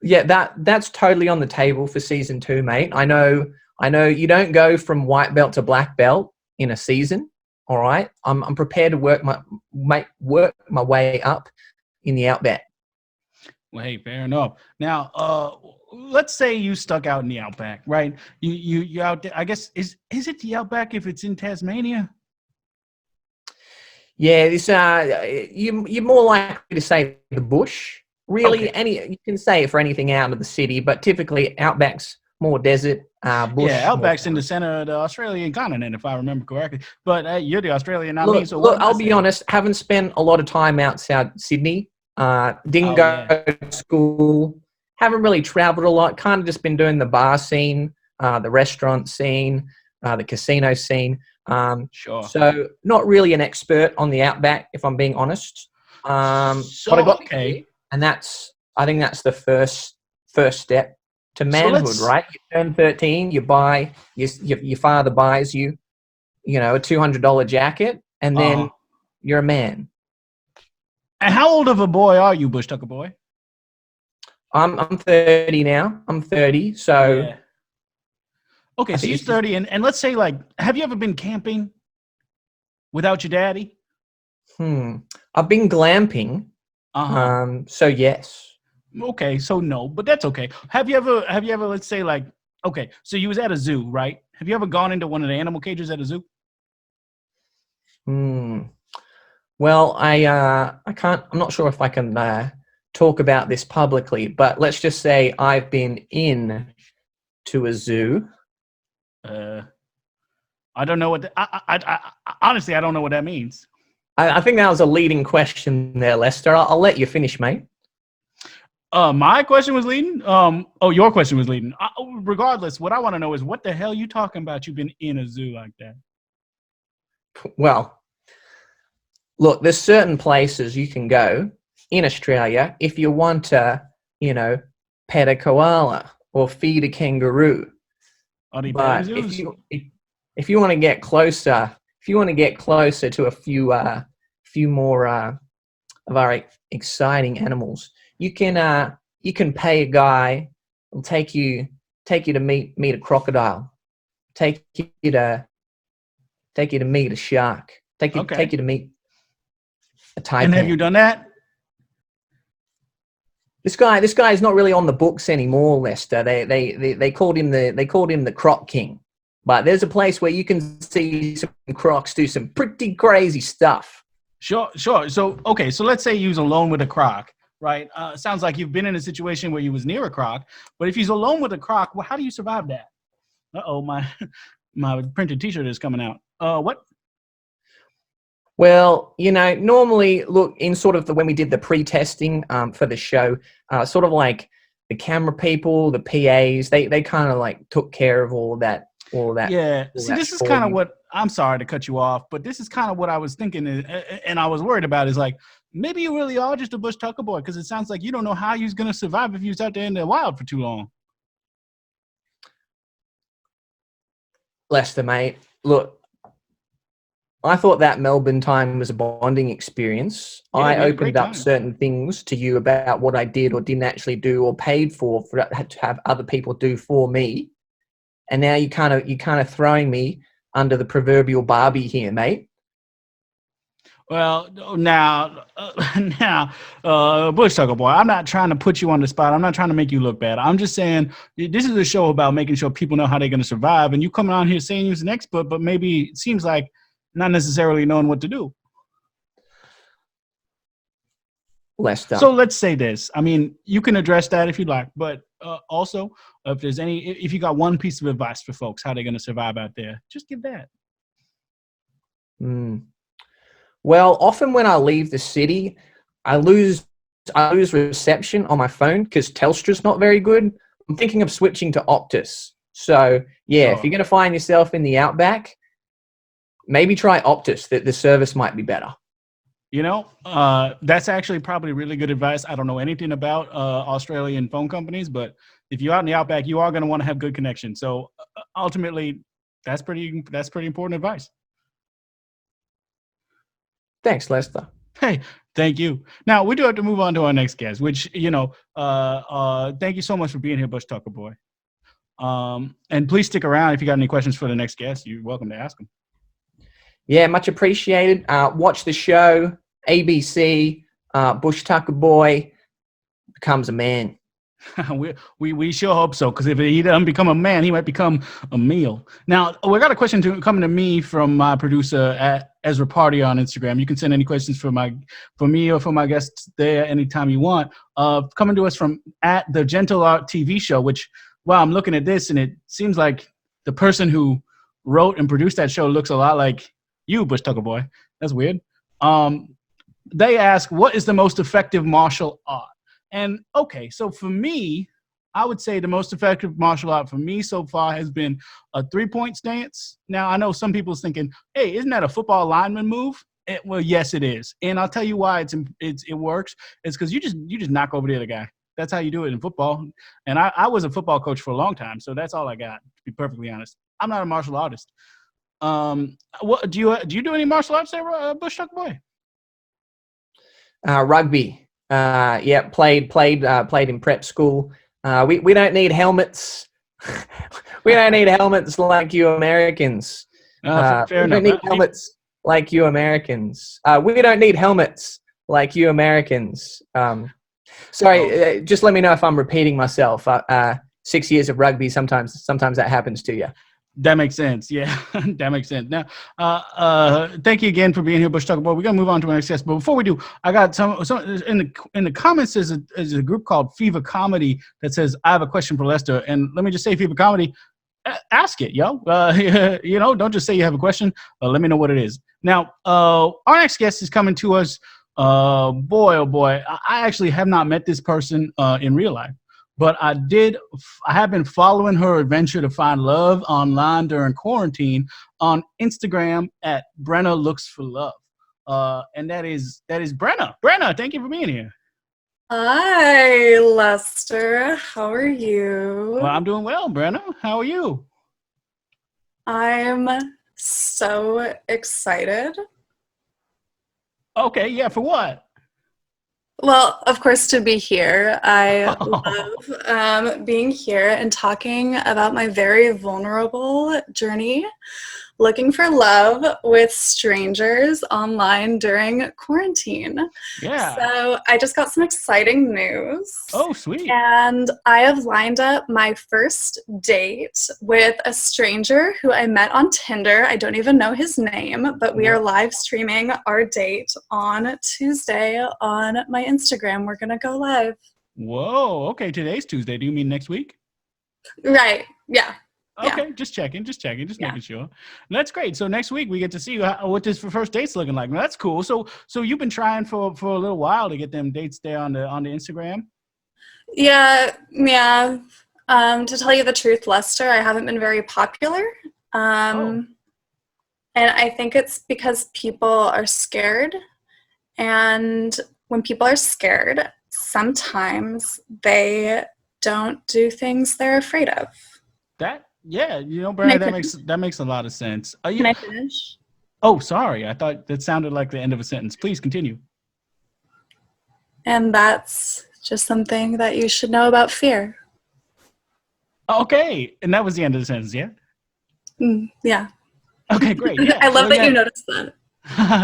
S5: Yeah, that's totally on the table for season 2, mate. I know you don't go from white belt to black belt in a season. All right, I'm prepared to work my way up in the outback.
S1: Well, hey, fair enough. Now, let's say you stuck out in the outback, right? You out there. I guess is it the outback if it's in Tasmania?
S5: Yeah, this you're more likely to say the bush. Really,
S1: Okay.
S5: you can say it for anything out of the city, but typically outback's more desert. Bush.
S1: Yeah, outback's in the center of the Australian continent, if I remember correctly. But you're the Australian, not me.
S5: Look,
S1: So
S5: I'll be honest. Haven't spent a lot of time outside Sydney. Didn't go to school. Haven't really traveled a lot. Kind of just been doing the bar scene, the restaurant scene, the casino scene.
S1: Sure.
S5: So not really an expert on the outback, if I'm being honest. But I got
S1: okay.
S5: and I think that's the first step to manhood, right? You turn 13, you buy your father buys you, a $200 jacket, and then you're a man.
S1: And how old of a boy are you, Bush Tucker boy?
S5: I'm 30 now. I'm 30, so.
S1: Yeah. Okay, so you're 30, and let's say, like, have you ever been camping without your daddy?
S5: I've been glamping. So yes.
S1: Okay, so no, but that's okay. Have you ever, let's say, like, okay, so you was at a zoo, right? Have you ever gone into one of the animal cages at a zoo?
S5: Well, I can't. I'm not sure if I can talk about this publicly, but let's just say I've been in to a zoo.
S1: I don't know what. I honestly, I don't know what that means.
S5: I think that was a leading question there, Lester. I'll let you finish, mate.
S1: My question was leading. Your question was leading. Regardless, what I want to know is what the hell you talking about? You've been in a zoo like that?
S5: Well, look, there's certain places you can go in Australia if you want to, pet a koala or feed a kangaroo.
S1: Are they
S5: But
S1: petting zoos?
S5: if you want to get closer, to a few more of our exciting animals. You can pay a guy, will take you to meet a crocodile, take you to meet a shark, take you to meet a taipan.
S1: And have you done that?
S5: This guy is not really on the books anymore, Lester. They called him the Croc King. But there's a place where you can see some crocs do some pretty crazy stuff.
S1: Sure. So let's say you was alone with a croc, right? Sounds like you've been in a situation where you was near a croc, but if you're alone with a croc, well, how do you survive that? Uh-oh, my printed t-shirt is coming out. What?
S5: Well, normally, look, in sort of when we did the pre-testing for the show, sort of like the camera people, the PAs, they kind of like took care of all of that.
S1: Yeah. See, this is kind of what, I'm sorry to cut you off, but this is kind of what I was thinking and I was worried about is like, maybe you really are just a bush tucker boy because it sounds like you don't know how you're going to survive if you was out there in the wild for too long.
S5: Lester, mate, look, I thought that Melbourne time was a bonding experience.
S1: Yeah,
S5: I
S1: we had a
S5: opened
S1: great
S5: up
S1: time.
S5: certain things to you about what I did or didn't actually do or paid for to have other people do for me. And now you kind of throwing me under the proverbial Barbie here, mate.
S1: Well, now, bush tucker boy, I'm not trying to put you on the spot. I'm not trying to make you look bad. I'm just saying this is a show about making sure people know how they're going to survive. And you coming on here saying you're an expert, but maybe it seems like not necessarily knowing what to do.
S5: Lester.
S1: So let's say this. I mean, you can address that if you like, but also if you got one piece of advice for folks, how they're going to survive out there, just give that.
S5: Well, often when I leave the city, I lose reception on my phone because Telstra's not very good. I'm thinking of switching to Optus. So yeah, if you're going to find yourself in the outback, maybe try Optus. The service might be better.
S1: That's actually probably really good advice. I don't know anything about Australian phone companies, but if you're out in the outback, you are going to want to have good connection. So ultimately, that's pretty important advice.
S5: Thanks, Lester.
S1: Hey, thank you. Now we do have to move on to our next guest, which thank you so much for being here, Bush Tucker Boy. And please stick around if you got any questions for the next guest. You're welcome to ask them.
S5: Yeah, much appreciated. Watch the show, ABC, Bush Tucker Boy becomes a man.
S1: we sure hope so, because if he doesn't become a man, he might become a meal. Now, we got a question coming to me from my producer at Ezra Party on Instagram. You can send any questions for me or for my guests there anytime you want. Coming to us from at the Gentle Art TV show, which, well, I'm looking at this and it seems like the person who wrote and produced that show looks a lot like you, Bush Tucker Boy. That's weird. They ask, what is the most effective martial art? And okay, so for me, I would say the most effective martial art for me so far has been a 3-point stance. Now, I know some people's thinking, hey, isn't that a football lineman move? Well, yes, it is. And I'll tell you why it works. It's because you just knock over the other guy. That's how you do it in football. And I was a football coach for a long time, so that's all I got, to be perfectly honest. I'm not a martial artist. What do you do any martial arts there, Bush Tucker Boy?
S5: Rugby. Yeah, played in prep school. We don't need helmets. We don't need helmets like you Americans.
S1: Fair
S5: we
S1: enough.
S5: don't need helmets like you Americans. We don't need helmets like you Americans. Sorry, just let me know if I'm repeating myself. 6 years of rugby, sometimes that happens to you.
S1: That makes sense. Yeah, that makes sense. Now, thank you again for being here, Bush Tucker Boy. We're gonna move on to our next guest, but before we do, I got some in the comments. There's a group called Fever Comedy that says, "I have a question for Lester." And let me just say, Fever Comedy, ask it, yo. Don't just say you have a question. Let me know what it is. Now, our next guest is coming to us. Boy, oh boy, I actually have not met this person in real life. But I have been following her adventure to find love online during quarantine on Instagram at Brenna Looks for Love. And that is Brenna. Brenna, thank you for being here.
S6: Hi, Lester. How are you?
S1: Well, I'm doing well, Brenna. How are you?
S6: I'm so excited.
S1: Okay, yeah, for what?
S6: Well, of course, to be here. I love being here and talking about my very vulnerable journey, looking for love with strangers online during quarantine.
S1: Yeah.
S6: So I just got some exciting news.
S1: Oh, sweet.
S6: And I have lined up my first date with a stranger who I met on Tinder. I don't even know his name, but we are live streaming our date on Tuesday on my Instagram. We're going to go live.
S1: Whoa. Okay, today's Tuesday. Do you mean next week?
S6: Right. Yeah.
S1: Okay, just checking, making sure. That's great. So next week we get to see what this first date's looking like. Now, that's cool. So you've been trying for a little while to get them dates there on the Instagram.
S6: Yeah. To tell you the truth, Lester, I haven't been very popular. And I think it's because people are scared. And when people are scared, sometimes they don't do things they're afraid of.
S1: Yeah, Brenna, that makes a lot of sense.
S6: Can I finish?
S1: Oh, sorry. I thought that sounded like the end of a sentence. Please continue.
S6: And that's just something that you should know about fear.
S1: Okay, and that was the end of the sentence, yeah?
S6: Yeah.
S1: Okay, great. Yeah.
S6: I love that you noticed that.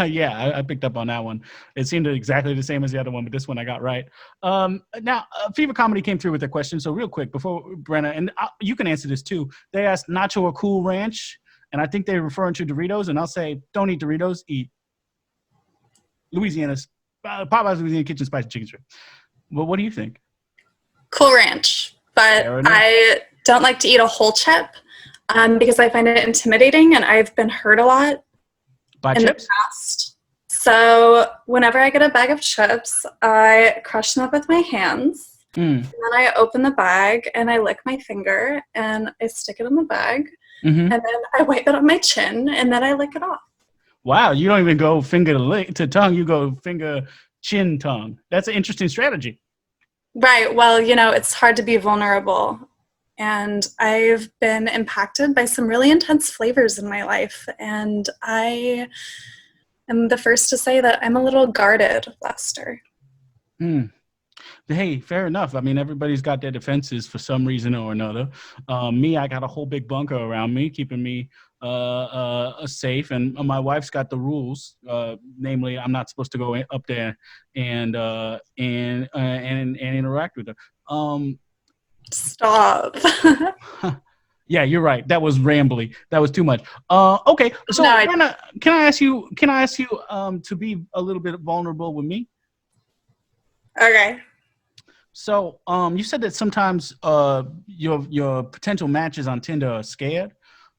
S1: Yeah, I picked up on that one. It seemed exactly the same as the other one, but this one I got right. Now, Fever Comedy came through with a question. So real quick, before Brenna, and you can answer this too. They asked Nacho or Cool Ranch, and I think they're referring to Doritos, and I'll say, don't eat Doritos, eat Louisiana's, Popeye's Louisiana Kitchen Spicy Chicken Strip. Well, what do you think?
S6: Cool Ranch, but I don't like to eat a whole chip because I find it intimidating, and I've been hurt a lot.
S1: By
S6: in
S1: chips?
S6: the past. So whenever I get a bag of chips, I crush them up with my hands. And then I open the bag and I lick my finger and I stick it in the bag. And then I wipe it on my chin and then I lick it off.
S1: Wow, you don't even go finger to tongue, you go finger, chin, tongue. That's an interesting strategy.
S6: Right. Well, it's hard to be vulnerable. And I've been impacted by some really intense flavors in my life. And I am the first to say that I'm a little guarded, Lester.
S1: Hey, fair enough. I mean, everybody's got their defenses for some reason or another. Me, I got a whole big bunker around me, keeping me safe. And my wife's got the rules. Namely, I'm not supposed to go up there and interact with her.
S6: Stop.
S1: Yeah, you're right. That was rambly. That was too much. Okay. So Brenna, can I ask you to be a little bit vulnerable with me?
S6: Okay.
S1: So you said that sometimes your potential matches on Tinder are scared.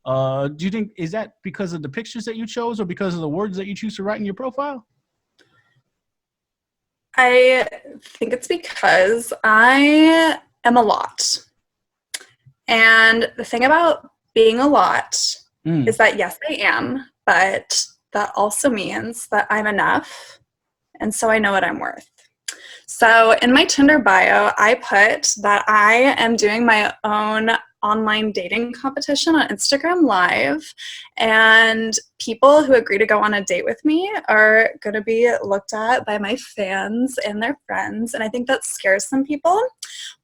S1: Do you think is that because of the pictures that you chose or because of the words that you choose to write in your profile?
S6: I think it's because I am a lot. And the thing about being a lot is that, yes, I am, but that also means that I'm enough. And so I know what I'm worth. So in my Tinder bio, I put that I am doing my own online dating competition on Instagram Live, and people who agree to go on a date with me are going to be looked at by my fans and their friends, and I think that scares some people.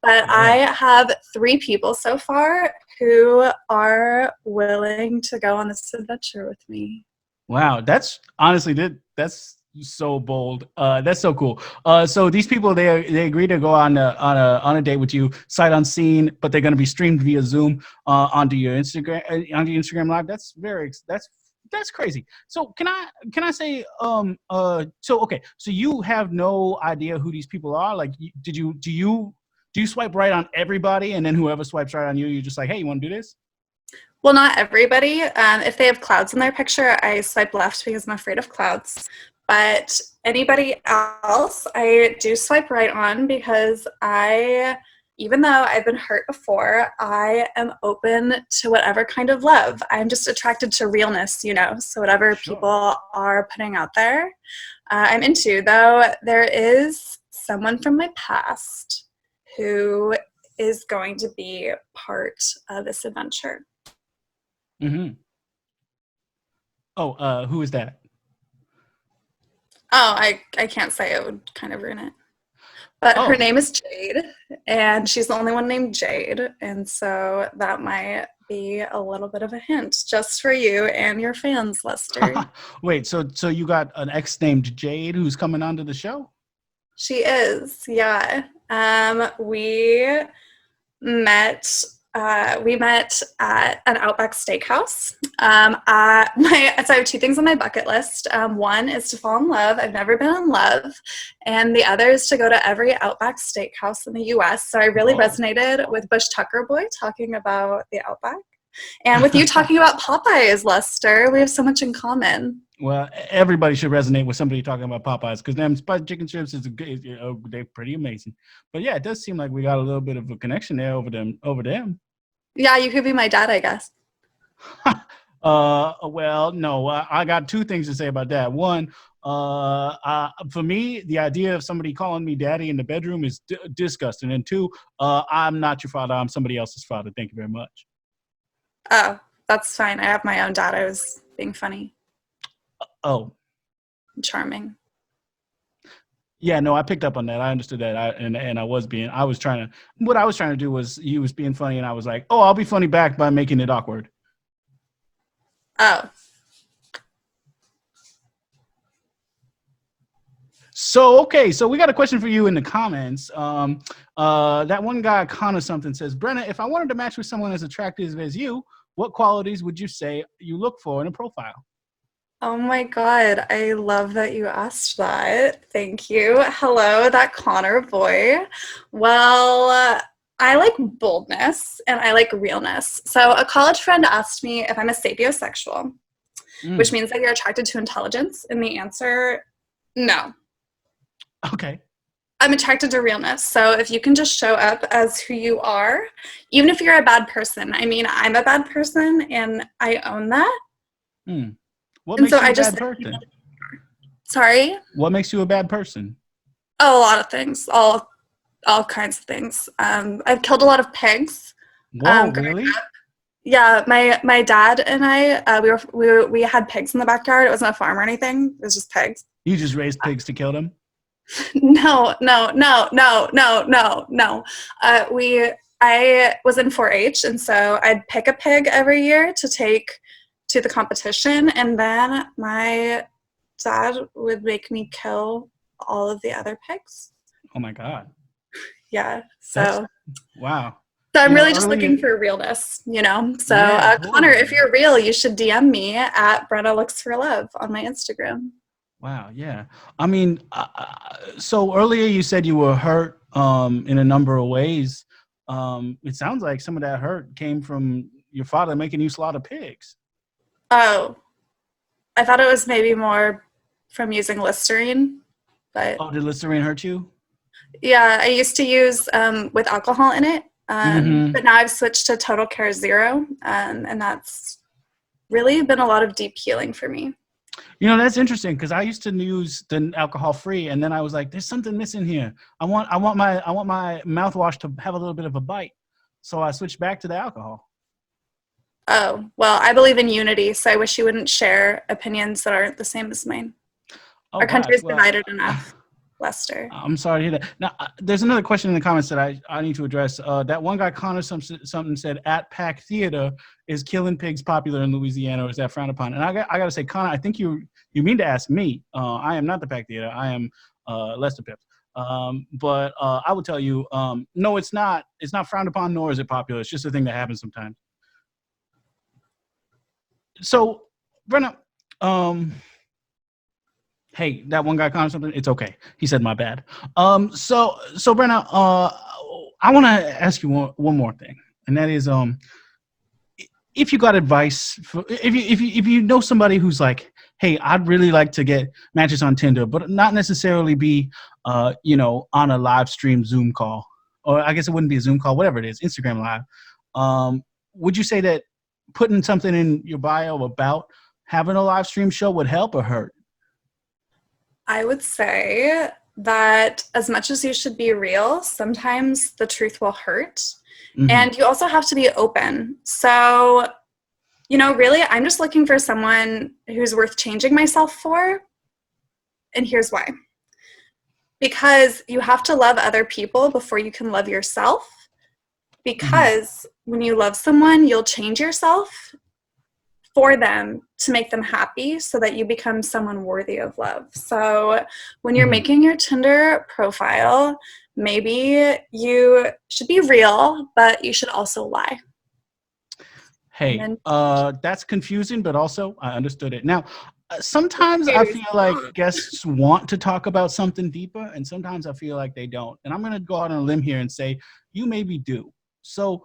S6: But I have 3 people so far who are willing to go on this adventure with me.
S1: Wow, that's honestly that's so bold. That's so cool. So these people they agree to go on a date with you, sight unseen, but they're going to be streamed via Zoom onto your Instagram Live. That's crazy. So can I say so you have no idea who these people are? Like, do you swipe right on everybody, and then whoever swipes right on you, you're just like, hey, you want to do this?
S6: Well, not everybody. If they have clouds in their picture, I swipe left because I'm afraid of clouds. But anybody else, I do swipe right on because even though I've been hurt before, I am open to whatever kind of love. I'm just attracted to realness, so whatever people are putting out there, I'm into. Though there is someone from my past who is going to be part of this adventure.
S1: Oh, who is that?
S6: Oh, I can't say, it would kind of ruin it. But her name is Jade, and she's the only one named Jade, and so that might be a little bit of a hint just for you and your fans, Lester.
S1: Wait, so you got an ex named Jade who's coming onto the show?
S6: She is, yeah. We met at an Outback Steakhouse. So I have two things on my bucket list. One is to fall in love. I've never been in love. And the other is to go to every Outback Steakhouse in the U.S. So I really resonated with Bush Tucker Boy talking about the Outback. And with you talking about Popeyes, Lester, we have so much in common.
S1: Well, everybody should resonate with somebody talking about Popeyes because them spicy chicken strips they're pretty amazing. But yeah, it does seem like we got a little bit of a connection there over them. Yeah,
S6: you could be my dad, I guess.
S1: Well, no, I got two things to say about that. One, for me, the idea of somebody calling me daddy in the bedroom is disgusting. And two, I'm not your father. I'm somebody else's father. Thank you very much.
S6: Oh, that's fine. I have my own dad. I was being funny.
S1: Oh.
S6: Charming.
S1: Yeah, no, I picked up on that. I understood that. I was trying to do was you was being funny and I was like, oh, I'll be funny back by making it awkward.
S6: Oh.
S1: So we got a question for you in the comments. That one guy, Connor something, says, Brenna, if I wanted to match with someone as attractive as you, what qualities would you say you look for in a profile?
S6: Oh my God, I love that you asked that. Thank you. Hello, that Connor boy. Well, I like boldness and I like realness. So a college friend asked me if I'm a sapiosexual, which means that you're attracted to intelligence. And the answer, no.
S1: Okay.
S6: I'm attracted to realness. So if you can just show up as who you are, even if you're a bad person. I mean, I'm a bad person and I own that.
S1: What makes you a bad person?
S6: Sorry?
S1: What makes you a bad person?
S6: Oh, a lot of ththings. All kinds of things. I've killed a lot of pigs.
S1: Whoa, really?
S6: Yeah, my dad and I, we had pigs in the backyard. It wasn't a farm or anything. It was just pigs.
S1: You just raised pigs to kill them?
S6: No. I was in 4-H, and so I'd pick a pig every year to take to the competition, and then my dad would make me kill all of the other pigs.
S1: Oh my God.
S6: Yeah. So
S1: wow.
S6: So I'm really just looking for realness, So yeah, Connor, if you're real, you should DM me at Brenna Looks for Love on my Instagram.
S1: Wow. Yeah. I mean, so earlier you said you were hurt in a number of ways. It sounds like some of that hurt came from your father making you slaughter pigs.
S6: Oh, I thought it was maybe more from using Listerine, but.
S1: Oh, did Listerine hurt you?
S6: Yeah, I used to use with alcohol in it, but now I've switched to Total Care Zero, and that's really been a lot of deep healing for me.
S1: That's interesting because I used to use the alcohol free, and then I was like, "There's something missing here. I want my mouthwash to have a little bit of a bite," so I switched back to the alcohol.
S6: Oh, well, I believe in unity, so I wish you wouldn't share opinions that aren't the same as mine.
S1: Oh,
S6: our country is divided enough, Lester.
S1: I'm sorry to hear that. Now, there's another question in the comments that I need to address. That one guy, Connor, something said, at Pack Theater, is killing pigs popular in Louisiana, or is that frowned upon? And I got to say, Connor, I think you mean to ask me. I am not the Pack Theater. I am Lester Pipps. But I will tell you, no, it's not. It's not frowned upon, nor is it popular. It's just a thing that happens sometimes. So, Brenna, hey, that one guy commented something. It's okay. He said my bad. So Brenna, I want to ask you one more thing, and that is, if you got advice for, if you know somebody who's like, hey, I'd really like to get matches on Tinder, but not necessarily be, on a live stream Zoom call, or I guess it wouldn't be a Zoom call, whatever it is, Instagram Live. Would you say that putting something in your bio about having a live stream show would help or hurt?
S6: I would say that as much as you should be real, sometimes the truth will hurt. Mm-hmm. And you also have to be open. So, really, I'm just looking for someone who's worth changing myself for. And here's why. Because you have to love other people before you can love yourself. Because when you love someone, you'll change yourself for them to make them happy so that you become someone worthy of love. So when you're making your Tinder profile, maybe you should be real, but you should also lie.
S1: Hey, that's confusing, but also I understood it. Now, sometimes I feel like guests want to talk about something deeper, and sometimes I feel like they don't. And I'm going to go out on a limb here and say, you maybe do. So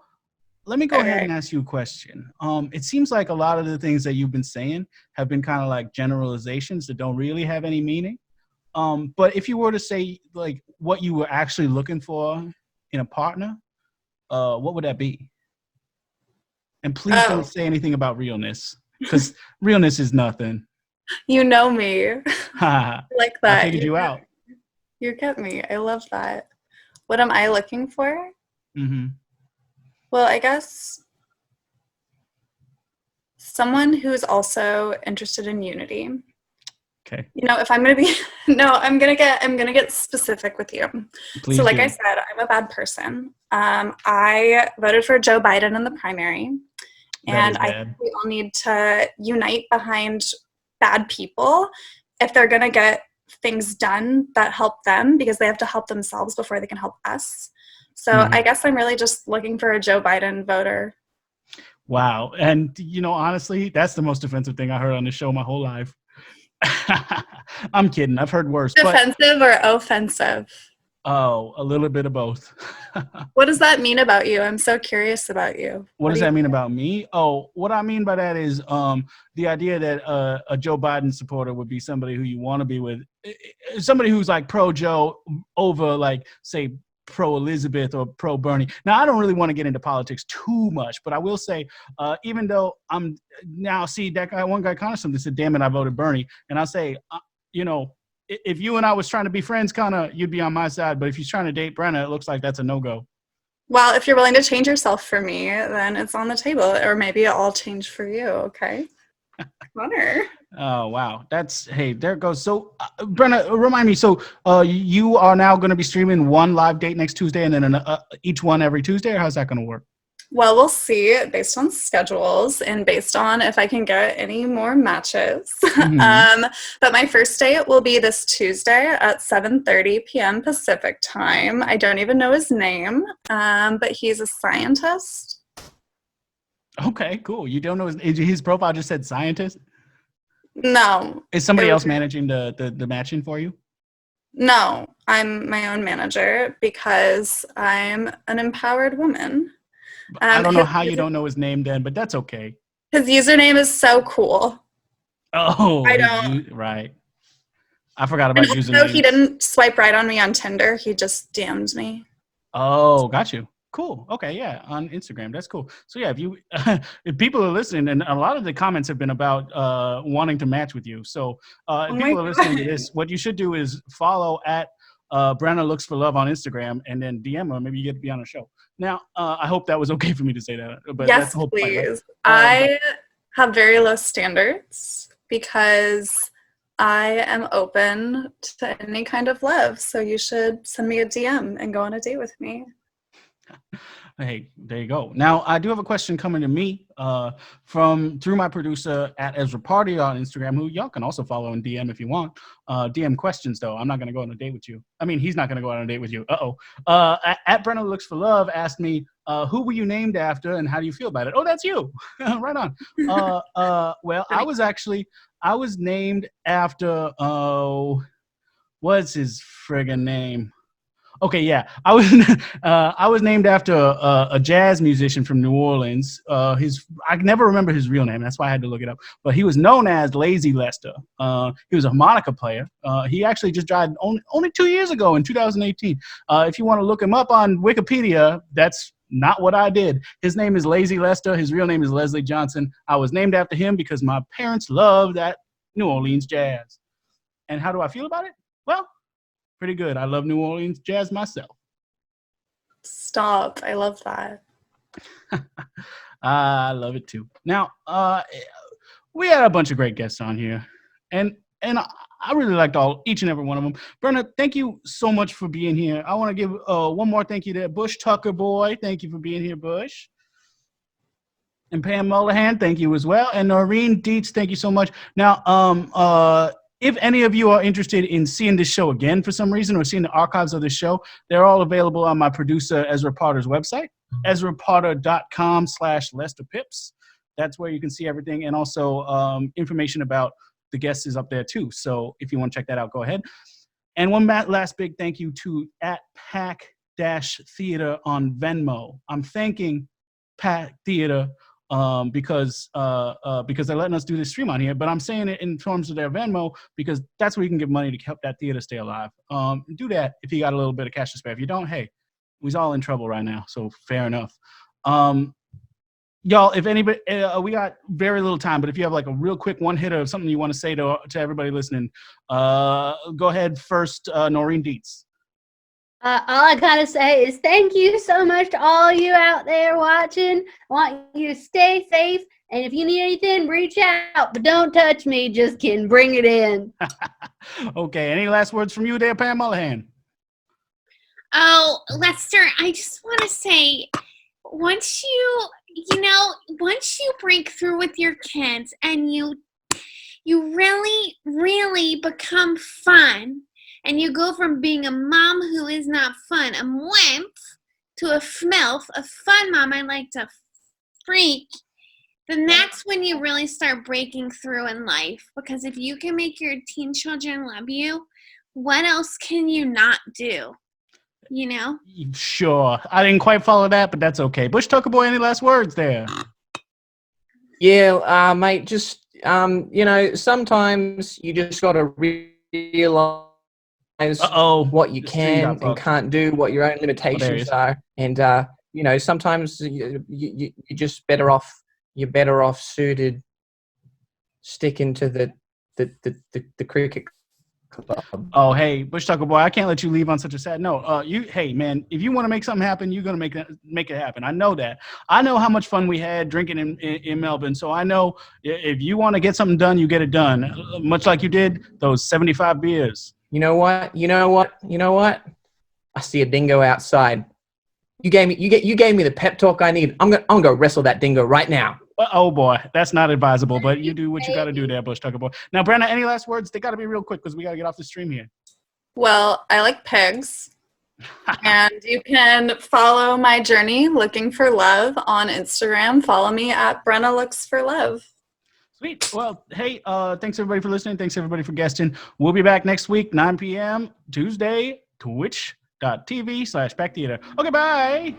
S1: let me go ahead and ask you a question. It seems like a lot of the things that you've been saying have been kind of like generalizations that don't really have any meaning. But if you were to say like what you were actually looking for in a partner, what would that be? And please don't say anything about realness, because realness is nothing.
S6: You know me. Like that.
S1: I figured you out.
S6: You get me. I love that. What am I looking for? Well, I guess someone who's also interested in unity. Okay. You know, if I'm gonna be I'm gonna get specific with you. Please so like do. I said, I'm a bad person. I voted for Joe Biden in the primary. And I think we all need to unite behind bad people if they're gonna get things done that help them, because they have to help themselves before they can help us. So I guess I'm really just looking for a Joe Biden voter.
S1: Wow. And, you know, honestly, that's the most offensive thing I heard on the show my whole life. I'm kidding. I've heard worse.
S6: Defensive or offensive?
S1: Oh, a little bit of both.
S6: What does that mean about you? I'm so curious about you.
S1: What does that mean about me? Oh, what I mean by that is the idea that a Joe Biden supporter would be somebody who you want to be with, somebody who's like pro-Joe over like, say, pro-Elizabeth or pro-Bernie. Now, I don't really want to get into politics too much, but I will say, even though I'm now, see, that guy, one guy kind of something said, damn it, I voted Bernie. And I'll say, you know, if you and I was trying to be friends, kind of, you'd be on my side. But if he's trying to date Brenna, it looks like that's a no-go.
S6: Well, if you're willing to change yourself for me, then it's on the table. Or maybe I'll change for you, okay? Honor.
S1: Oh, wow. Hey, there it goes. So, Brenna, remind me, so you are now going to be streaming one live date next Tuesday and then each one every Tuesday, or how's that going to work?
S6: Well, we'll see based on schedules and based on if I can get any more matches. But my first date will be this Tuesday at 7:30 p.m. Pacific time. I don't even know his name, but he's a scientist.
S1: Okay, cool. You don't know his profile just said scientist?
S6: No.
S1: Is somebody else managing the matching for you?
S6: No, I'm my own manager because I'm an empowered woman.
S1: I don't know how you don't know his name then, but that's okay.
S6: His username is so cool.
S1: Oh,
S6: I don't.
S1: Right. I forgot about username.
S6: No, he didn't swipe right on me on Tinder. He just DM'd me.
S1: Oh, got you. Cool. Okay, yeah, on Instagram. That's cool. So yeah, if people are listening, and a lot of the comments have been about wanting to match with you. So if people are listening to this, what you should do is follow at Brenna Looks for Love on Instagram, and then DM her. Maybe you get to be on a show. Now, I hope that was okay for me to say that. But
S6: yes,
S1: that's the whole
S6: please.
S1: point, right?
S6: I have very low standards because I am open to any kind of love. So you should send me a DM and go on a date with me.
S1: Hey, there you go. Now, I do have a question coming to me through my producer at Ezra Party on Instagram, who y'all can also follow and DM if you want. DM questions, though. I'm not going to go on a date with you. I mean, he's not going to go on a date with you. At Brenna Looks for Love asked me, who were you named after and how do you feel about it? Oh, that's you. Right on. Well, I was named after, what's his friggin' name? Okay, yeah, I was named after a jazz musician from New Orleans. I never remember his real name. That's why I had to look it up. But he was known as Lazy Lester. He was a harmonica player. He actually just died only 2 years ago in 2018. If you want to look him up on Wikipedia, that's not what I did. His name is Lazy Lester. His real name is Leslie Johnson. I was named after him because my parents loved that New Orleans jazz. And how do I feel about it? Well, pretty good. I love New Orleans jazz myself.
S6: Stop. I love that.
S1: I love it too. Now, we had a bunch of great guests on here. And I really liked each and every one of them. Brenna, thank you so much for being here. I want to give one more thank you to Bush Tucker boy. Thank you for being here, Bush. And Pam Mullihan, thank you as well. And Noreen Deets, thank you so much. Now, if any of you are interested in seeing this show again for some reason or seeing the archives of the show, they're all available on my producer Ezra Potter's website, ezrapotter.com/Lester Pipps. That's where you can see everything. And also information about the guests is up there too. So if you want to check that out, go ahead. And one last big thank you to @Pack-Theater on Venmo. I'm thanking Pack Theater because they're letting us do this stream on here, but I'm saying it in terms of their Venmo because that's where you can give money to help that theater stay alive. Do that if you got a little bit of cash to spare. If you don't, hey, we're all in trouble right now, so fair enough. Y'all, if anybody, we got very little time, but if you have like a real quick one hitter of something you want to say to everybody listening, go ahead first, Noreen Deets.
S2: All I gotta say is thank you so much to all you out there watching. I want you to stay safe, and if you need anything, reach out, but don't touch me. Just kidding. Bring it in.
S4: Okay.
S1: Any last words from you there, Pam Mullihan?
S4: Oh, Lester, I just want to say, once you break through with your kids and you really, really become fun, and you go from being a mom who is not fun, a wimp, to a FMILF, a fun mom I like to freak, then that's when you really start breaking through in life. Because if you can make your teen children love you, what else can you not do? You know?
S1: Sure. I didn't quite follow that, but that's okay. Bush Tucker boy, any last words there?
S5: Yeah, mate, just, sometimes you just got to realize what you can and can't do, what your own limitations are. And, sometimes you're just better off suited sticking to the cricket club.
S1: Oh, hey, Bush Tucker boy, I can't let you leave on such a sad note. Hey, man, if you want to make something happen, you're going to make it happen. I know that. I know how much fun we had drinking in Melbourne. So I know if you want to get something done, you get it done. Much like you did those 75 beers.
S5: You know what? I see a dingo outside. You gave me the pep talk I need. I'm gonna go wrestle that dingo right now.
S1: Oh boy, that's not advisable, but you do what you got to do there, Bush Tucker boy. Now, Brenna, any last words? They got to be real quick because we got to get off the stream here.
S6: Well, I like pigs. And you can follow my journey looking for love on Instagram. Follow me at Brenna Looks for Love.
S1: Sweet. Well, hey, thanks everybody for listening. Thanks everybody for guesting. We'll be back next week, 9 p.m. Tuesday, twitch.tv/Pack Theater. Okay, bye.